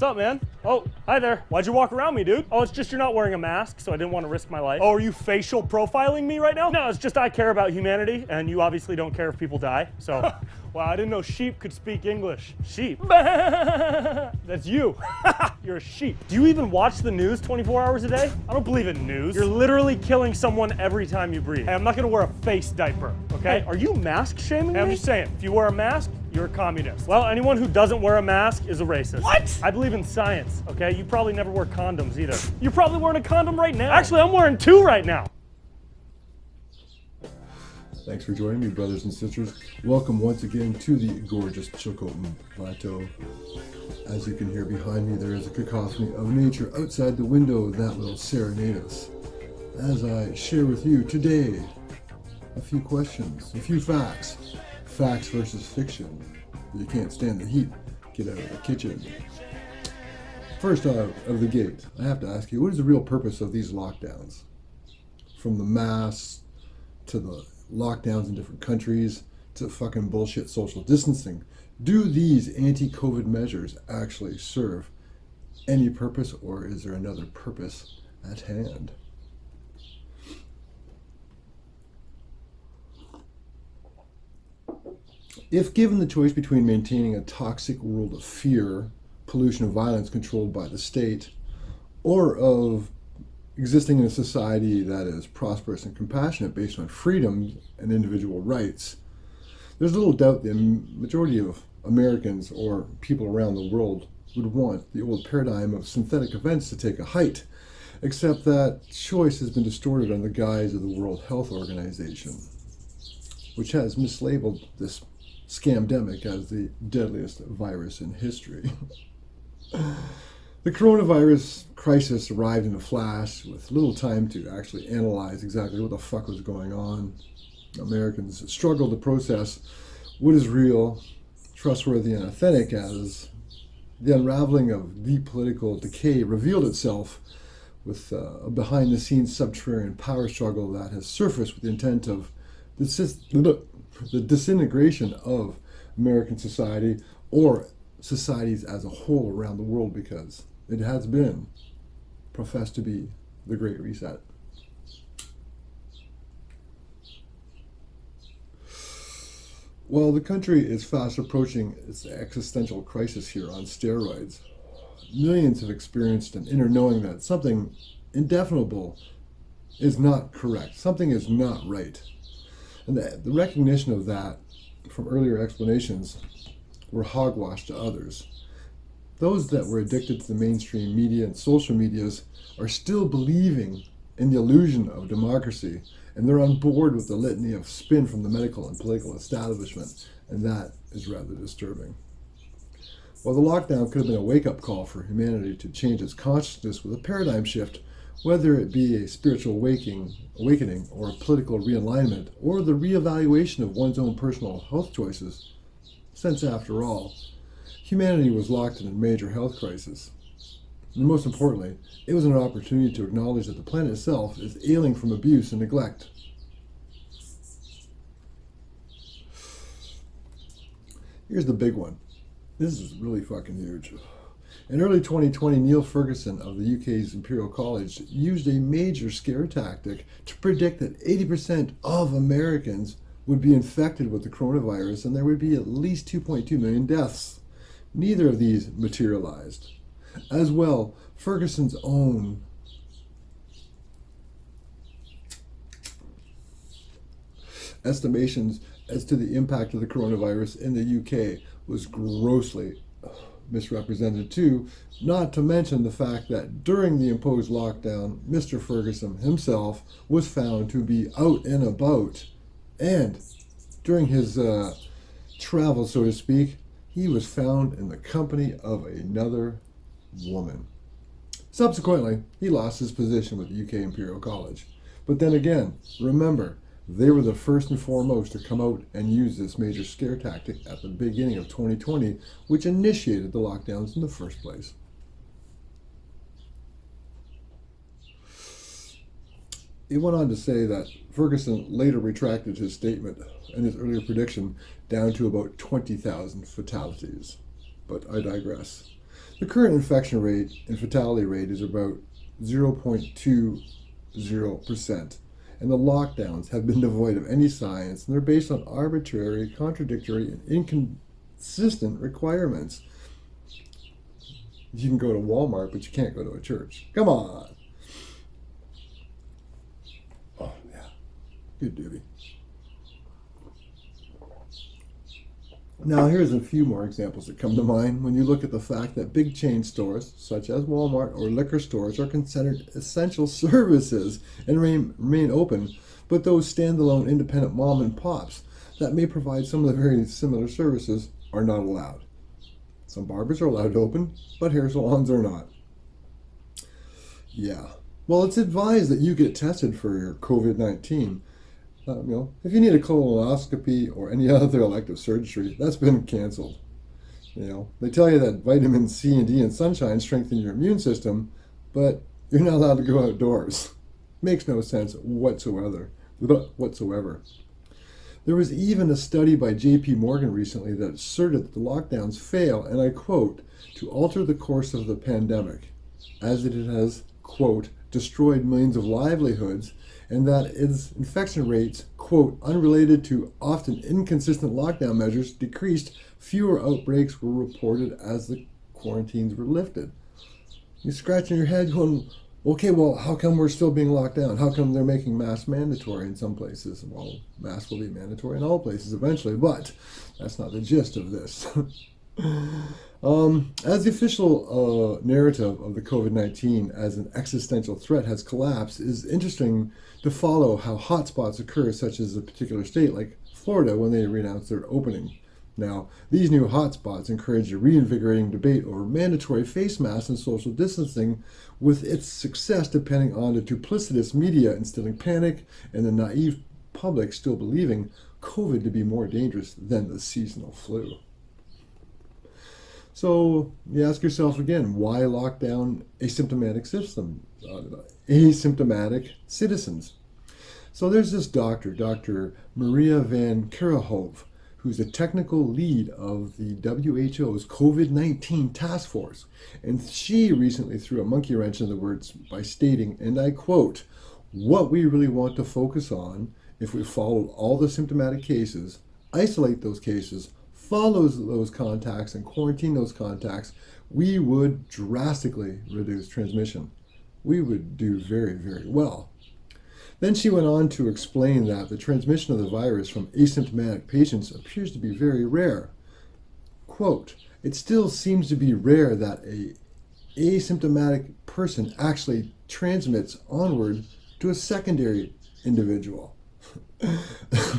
What's up, man? Oh, hi there. Why'd you walk around me, dude? Oh, it's just you're not wearing a mask, so I didn't want to risk my life. Oh, are you facial profiling me right now? No, it's just I care about humanity, and you obviously don't care if people die, so. Wow, I didn't know sheep could speak English. Sheep? That's you. You're a sheep. Do you even watch the news 24 hours a day? I don't believe in news. You're literally killing someone every time you breathe. Hey, I'm not gonna wear a face diaper, okay? Hey, are you mask shaming me? I'm just saying, if you wear a mask, you're a communist. Well, anyone who doesn't wear a mask is a racist. What? I believe in science, okay? You probably never wear condoms either. You're probably wearing a condom right now. Actually, I'm wearing two right now. Thanks for joining me, brothers and sisters. Welcome once again to the gorgeous Chilcotin Plateau. As you can hear behind me, there is a cacophony of nature outside the window that will serenade us. As I share with you today, a few questions, a few facts. Facts versus fiction. You can't stand the heat, get out of the kitchen. First out of the gate, I have to ask you, what is the real purpose of these lockdowns? From the masks to the lockdowns in different countries to fucking bullshit social distancing. Do these anti-COVID measures actually serve any purpose, or is there another purpose at hand? If given the choice between maintaining a toxic world of fear, pollution, and violence controlled by the state, or of existing in a society that is prosperous and compassionate based on freedom and individual rights, there's little doubt the majority of Americans or people around the world would want the old paradigm of synthetic events to take a height, except that choice has been distorted under the guise of the World Health Organization, which has mislabeled this scamdemic as the deadliest virus in history. The coronavirus crisis arrived in a flash with little time to actually analyze exactly what the fuck was going on. Americans struggled to process what is real, trustworthy, and authentic as the unraveling of deep political decay revealed itself with a behind-the-scenes subterranean power struggle that has surfaced with the intent of the disintegration of American society or societies as a whole around the world, because it has been professed to be the Great Reset. Well, the country is fast approaching its existential crisis here on steroids. Millions have experienced an inner knowing that something indefinable is not correct. Something is not right. And the recognition of that from earlier explanations were hogwash to others. Those that were addicted to the mainstream media and social medias are still believing in the illusion of democracy, and they're on board with the litany of spin from the medical and political establishment, and that is rather disturbing. While the lockdown could have been a wake-up call for humanity to change its consciousness with a paradigm shift, whether it be a spiritual awakening or a political realignment or the reevaluation of one's own personal health choices, since after all, humanity was locked in a major health crisis. And most importantly, it was an opportunity to acknowledge that the planet itself is ailing from abuse and neglect. Here's the big one. This is really fucking huge. In early 2020, Neil Ferguson of the UK's Imperial College used a major scare tactic to predict that 80% of Americans would be infected with the coronavirus and there would be at least 2.2 million deaths. Neither of these materialized. As well, Ferguson's own estimations as to the impact of the coronavirus in the UK was grossly misrepresented too, not to mention the fact that during the imposed lockdown, Mr. Ferguson himself was found to be out and about, and during his travel, so to speak, he was found in the company of another woman. Subsequently, he lost his position with the UK Imperial College. But then again, remember, they were the first and foremost to come out and use this major scare tactic at the beginning of 2020, which initiated the lockdowns in the first place. He went on to say that Ferguson later retracted his statement and his earlier prediction down to about 20,000 fatalities. But I digress. The current infection rate and fatality rate is about 0.20%, and the lockdowns have been devoid of any science, and they're based on arbitrary, contradictory, and inconsistent requirements. You can go to Walmart, but you can't go to a church. Come on. Oh, yeah. Good duty. Now, here's a few more examples that come to mind when you look at the fact that big chain stores, such as Walmart or liquor stores, are considered essential services and remain open, but those standalone independent mom and pops that may provide some of the very similar services are not allowed. Some barbers are allowed to open, but hair salons are not. Yeah. Well, it's advised that you get tested for your COVID-19. If you need a colonoscopy or any other elective surgery, that's been canceled. They tell you that vitamin C and D and sunshine strengthen your immune system, but you're not allowed to go outdoors. Makes no sense whatsoever. There was even a study by J.P. Morgan recently that asserted that the lockdowns fail, and I quote, to alter the course of the pandemic, as it has, quote, destroyed millions of livelihoods, and that its infection rates, quote, unrelated to often inconsistent lockdown measures, decreased. Fewer outbreaks were reported as the quarantines were lifted. You're scratching your head going, okay, well, how come we're still being locked down? How come they're making masks mandatory in some places? Well, masks will be mandatory in all places eventually, but that's not the gist of this. As the official narrative of the COVID-19 as an existential threat has collapsed, it is interesting to follow how hotspots occur, such as a particular state like Florida when they announced their opening. Now, these new hotspots encourage a reinvigorating debate over mandatory face masks and social distancing, with its success depending on the duplicitous media instilling panic and the naive public still believing COVID to be more dangerous than the seasonal flu. So you ask yourself again, why lock down asymptomatic citizens? So there's this doctor, Dr. Maria van Kerkhove, who's a technical lead of the WHO's COVID-19 task force. And she recently threw a monkey wrench in the works by stating, and I quote, what we really want to focus on, if we followed all the symptomatic cases, isolate those cases, follow those contacts, and quarantine those contacts, we would drastically reduce transmission. We would do very, very well. Then she went on to explain that the transmission of the virus from asymptomatic patients appears to be very rare. Quote, it still seems to be rare that an asymptomatic person actually transmits onward to a secondary individual.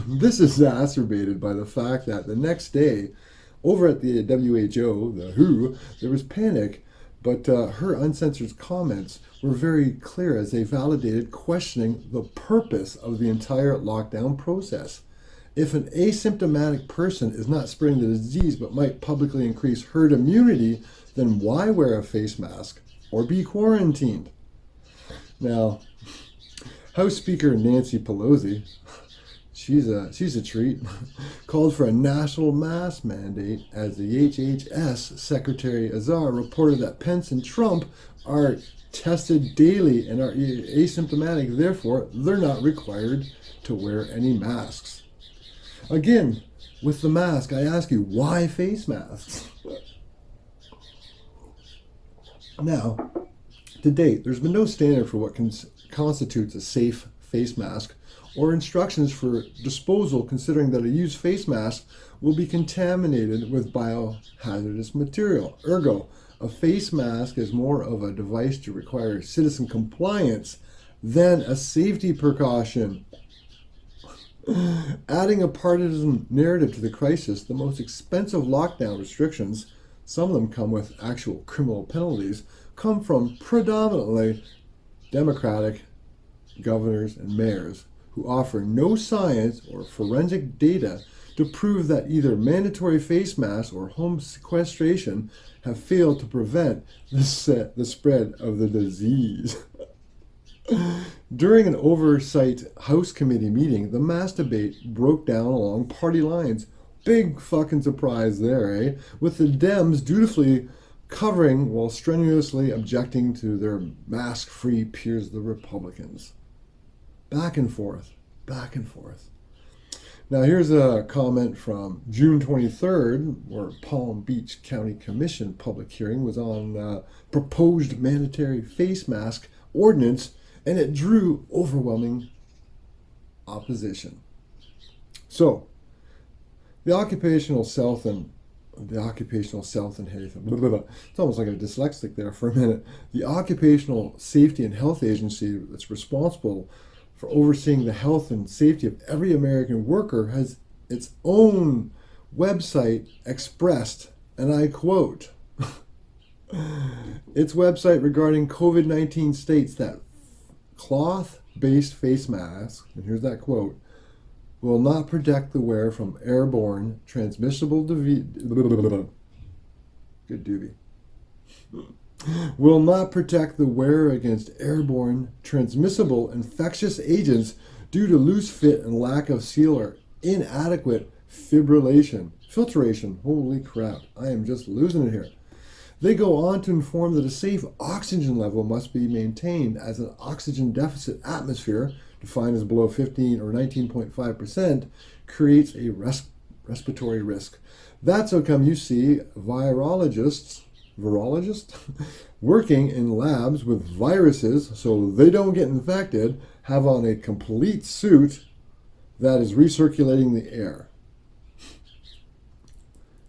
This is exacerbated by the fact that the next day, over at the WHO, the WHO, there was panic, but her uncensored comments were very clear as they validated questioning the purpose of the entire lockdown process. If an asymptomatic person is not spreading the disease but might publicly increase herd immunity, then why wear a face mask or be quarantined? Now, House Speaker Nancy Pelosi, she's a treat, called for a national mask mandate as the HHS Secretary Azar reported that Pence and Trump are tested daily and are asymptomatic, therefore they're not required to wear any masks. Again, with the mask, I ask you, why face masks? Now, to date, there's been no standard for what constitutes a safe face mask or instructions for disposal, considering that a used face mask will be contaminated with biohazardous material. Ergo, a face mask is more of a device to require citizen compliance than a safety precaution. Adding a partisan narrative to the crisis, the most expensive lockdown restrictions, some of them come with actual criminal penalties, come from predominantly Democratic governors and mayors who offer no science or forensic data to prove that either mandatory face masks or home sequestration have failed to prevent the spread of the disease. During an oversight House committee meeting, the mask debate broke down along party lines. Big fucking surprise there, eh? With the Dems dutifully covering while strenuously objecting to their mask-free peers, the Republicans. Back and forth, back and forth. Now here's a comment from June 23rd, where Palm Beach County Commission public hearing was on proposed mandatory face mask ordinance, and it drew overwhelming opposition. So, the occupational health and it's almost like a dyslexic there for a minute. The Occupational Safety and Health Agency that's responsible for overseeing the health and safety of every American worker has its own website expressed, and I quote, its website regarding COVID-19 states that cloth-based face masks, and here's that quote, will not protect the wearer from airborne transmissible will not protect the wearer against airborne transmissible infectious agents due to loose fit and lack of seal or inadequate filtration. Holy crap, I am just losing it here. They go on to inform that a safe oxygen level must be maintained as an oxygen deficit atmosphere, defined as below 15 or 19.5%, creates a respiratory risk. That's how come you see virologists working in labs with viruses so they don't get infected have on a complete suit that is recirculating the air.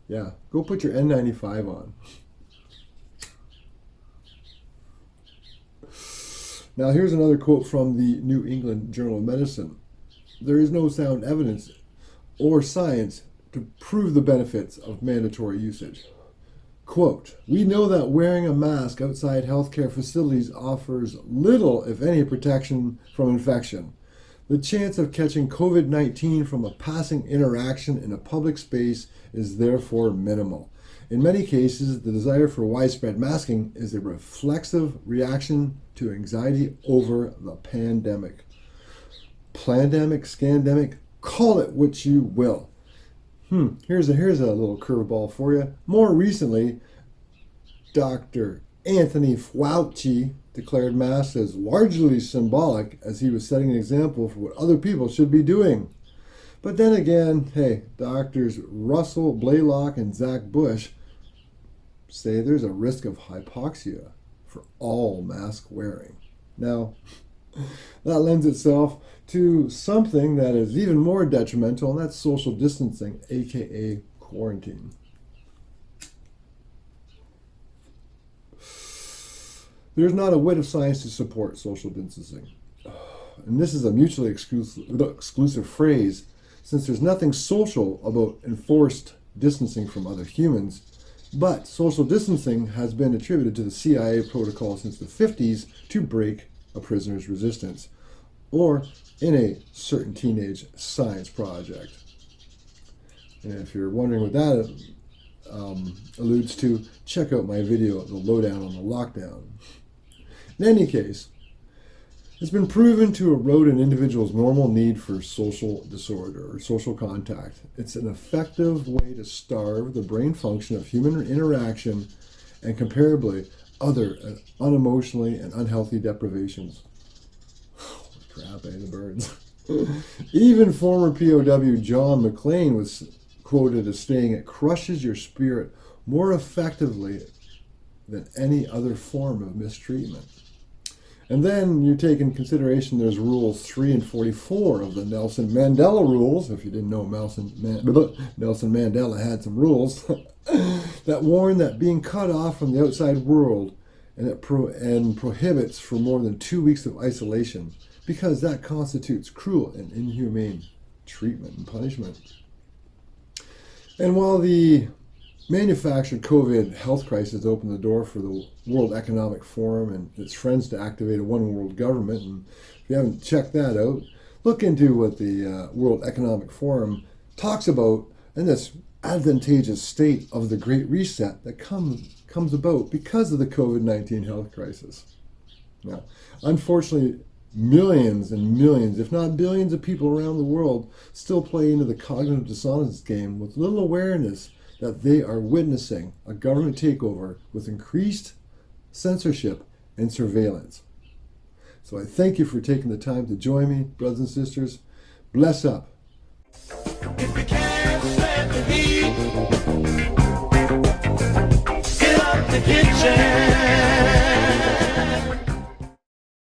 Yeah, go put your N95 on. Now here's another quote from the New England Journal of Medicine. There is no sound evidence or science to prove the benefits of mandatory usage. Quote, we know that wearing a mask outside healthcare facilities offers little, if any, protection from infection. The chance of catching COVID-19 from a passing interaction in a public space is therefore minimal. In many cases, the desire for widespread masking is a reflexive reaction to anxiety over the pandemic. Plandemic, scandemic, call it what you will. Here's a little curveball for you. More recently, Dr. Anthony Fauci declared masks as largely symbolic, as he was setting an example for what other people should be doing. But then again, hey, doctors Russell Blaylock and Zach Bush say there's a risk of hypoxia for all mask wearing. Now, that lends itself to something that is even more detrimental, and that's social distancing, aka quarantine. There's not a whit of science to support social distancing. And this is a mutually exclusive phrase, since there's nothing social about enforced distancing from other humans. But social distancing has been attributed to the CIA protocol since the 50s to break a prisoner's resistance, or in a certain teenage science project. And if you're wondering what that alludes to, check out my video, The Lowdown on the Lockdown. In any case, it's been proven to erode an individual's normal need for social disorder or social contact. It's an effective way to starve the brain function of human interaction and comparably other unemotionally and unhealthy deprivations. Holy crap, the birds. Even former POW John McClane was quoted as saying, it crushes your spirit more effectively than any other form of mistreatment. And then you take in consideration there's rules 3 and 44 of the Nelson Mandela rules. If you didn't know, Nelson Mandela had some rules that warn that being cut off from the outside world and prohibits for more than 2 weeks of isolation, because that constitutes cruel and inhumane treatment and punishment. And while the manufactured COVID health crisis opened the door for the World Economic Forum and its friends to activate a one world government, and if you haven't checked that out, look into what the World Economic Forum talks about in this advantageous state of the Great Reset that comes about because of the COVID-19 health crisis. Now, unfortunately, millions and millions, if not billions of people around the world still play into the cognitive dissonance game with little awareness that they are witnessing a government takeover with increased censorship and surveillance. So I thank you for taking the time to join me, brothers and sisters. Bless up. If you can't stand the heat, get up the kitchen.